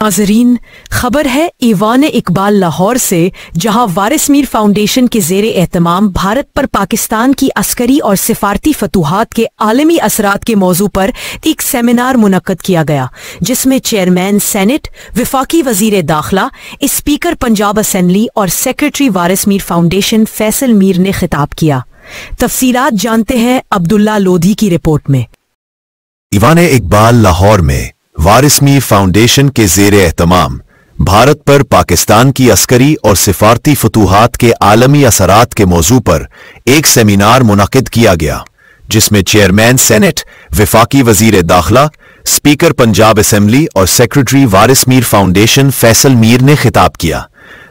नाज़रीन, खबर है ईवान इकबाल लाहौर से, जहां वारिस मीर फाउंडेशन के ज़ेरे एहतमाम भारत पर पाकिस्तान की अस्करी और सिफारती फतूहात के आलमी असरात के मौजू पर एक सेमिनार मुनक्कद किया गया, जिसमें चेयरमैन सेनेट, वफाकी वजीर दाखिला, स्पीकर पंजाब असेंबली और सेक्रेटरी वारिस मीर फाउंडेशन फैसल मीर ने खिताब किया। तफसीलात जानते हैं अब्दुल्ला लोधी की रिपोर्ट में। ईवान इकबाल लाहौर में वारिस मीर फाउंडेशन के ज़ेरे एहतमाम भारत पर पाकिस्तान की अस्करी और सिफारती फतूहात के आलमी असरात के मौजू पर एक सेमिनार मुनक्किद किया गया, जिसमें चेयरमैन सेनेट, वफाकी वजीर दाखिला, स्पीकर पंजाब असेंबली और सेक्रेटरी वारिस मीर फाउंडेशन फैसल मीर ने खिताब किया।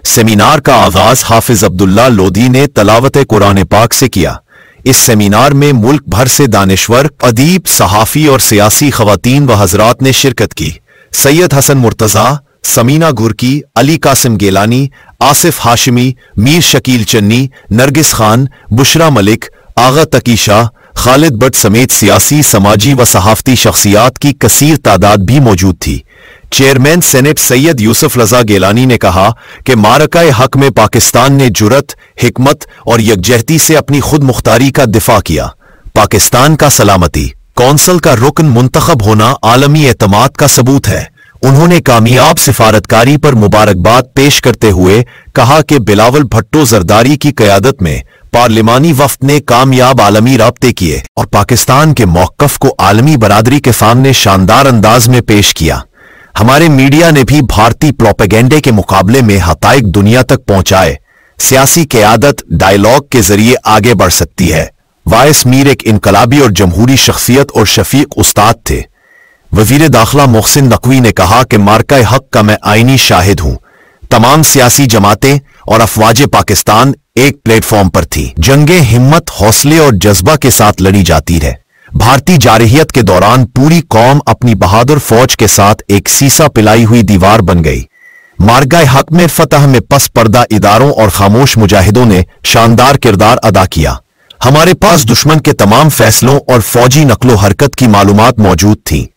सेमिनार का आगाज हाफिज अब्दुल्ला लोधी ने तलावत कुरान पाक से किया। इस सेमिनार में मुल्क भर से दानिश्वर, अदीब, सहाफ़ी और सियासी ख़वातीन व हज़रात ने शिरकत की। सैयद हसन मुर्तज़ा, समीना घुरकी, अली कासिम गेलानी, आसिफ हाशिमी, मीर शकील चन्नी, नरगिस खान, बुशरा मलिक, आगा तकी शाह, खालिद भट्ट समेत सियासी, समाजी व सहाफ़ती शख्सियात की कसीर तादाद भी मौजूद थी। चेयरमैन सेनेट सैयद यूसुफ रजा गेलानी ने कहा कि मारकाए हक में पाकिस्तान ने जुरत, हिकमत और यकजहती से अपनी खुद मुख्तारी का दिफा किया। पाकिस्तान का सलामती कौंसल का रुकन मुंतखब होना आलमी एतमाद का सबूत है। उन्होंने कामयाब सिफारतकारी पर मुबारकबाद पेश करते हुए कहा कि बिलावल भुट्टो जरदारी की क़यादत में पार्लिमानी वफ्द ने कामयाब आलमी राब्ते किए और पाकिस्तान के मौक़िफ़ को आलमी बरादरी के सामने शानदार अंदाज में पेश किया। हमारे मीडिया ने भी भारतीय प्रोपेगेंडे के मुकाबले में हक़ाइक़ दुनिया तक पहुंचाए। सियासी क़यादत डायलॉग के जरिए आगे बढ़ सकती है। वारिस मीर एक इनकलाबी और जमहूरी शख्सियत और शफीक उस्ताद थे। वज़ीर दाखिला मोहसिन नकवी ने कहा कि मार्का हक का मैं आईनी शाहिद हूं। तमाम सियासी जमातें और अफवाज पाकिस्तान एक प्लेटफॉर्म पर थी। जंगे हिम्मत, हौसले और जज्बा के साथ लड़ी जाती है। भारतीय जारहियत के दौरान पूरी कौम अपनी बहादुर फौज के साथ एक सीसा पिलाई हुई दीवार बन गई। मारगाए हक में फतह में पस पर्दा इदारों और खामोश मुजाहिदों ने शानदार किरदार अदा किया। हमारे पास दुश्मन के तमाम फैसलों और फौजी नकलो हरकत की मालूमात मौजूद थी।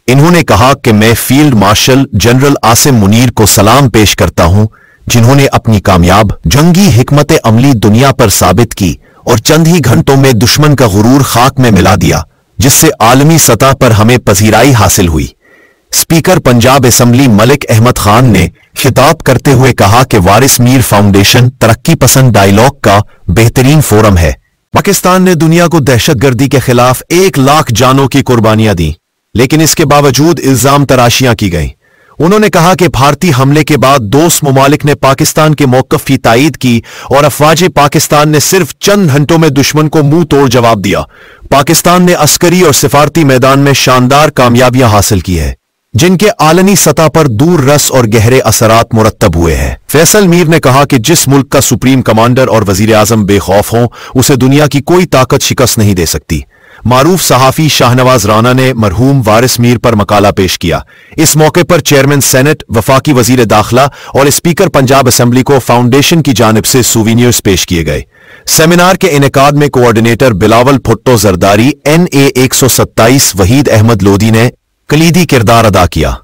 इन्होंने कहा कि मैं field marshal general Asim Munir को सलाम पेश करता हूं, जिन्होंने अपनी कामयाब जंगी हिकमत अमली दुनिया पर साबित की और चंद ही घंटों में दुश्मन का गुरूर खाक में मिला दिया, जिससे आलमी सतह पर हमें पजीराई हासिल हुई। स्पीकर पंजाब असेंबली मलिक अहमद खान ने खिताब करते हुए कहा कि वारिस मीर फाउंडेशन तरक्की पसंद डायलॉग का बेहतरीन फोरम है। पाकिस्तान ने दुनिया को दहशतगर्दी के खिलाफ 1 लाख जानों की कुर्बानियां दी, लेकिन इसके बावजूद इल्जाम तराशियां की गईं। उन्होंने कहा कि भारतीय हमले के बाद दोस्त ममालिक ने पाकिस्तान के मौक़िफ़ की तायीद की और अफवाज पाकिस्तान ने सिर्फ चंद घंटों में दुश्मन को मुंह तोड़ जवाब दिया। पाकिस्तान ने अस्करी और सिफारती मैदान में शानदार कामयाबियां हासिल की है, जिनके आलमी सतह पर दूर रस और गहरे असरात मुरत्तब हुए हैं। फैसल मीर ने कहा कि जिस मुल्क का सुप्रीम कमांडर और वजीर आजम बेखौफ हों, उसे दुनिया की कोई ताकत शिकस्त नहीं दे सकती। मारूफ सहाफ़ी शाहनवाज राना ने मरहूम वारिस मीर पर मकाला पेश किया। इस मौके पर चेयरमैन सेनेट, वफाकी वजीर दाखिला और स्पीकर पंजाब असेंबली को फाउंडेशन की जानिब से सूवेनियर्स पेश किए गए। सेमिनार के इनेकाद में कोऑर्डिनेटर बिलावल भुट्टो जरदारी, NA 127 वहीद अहमद लोधी ने कलीदी किरदार अदा किया।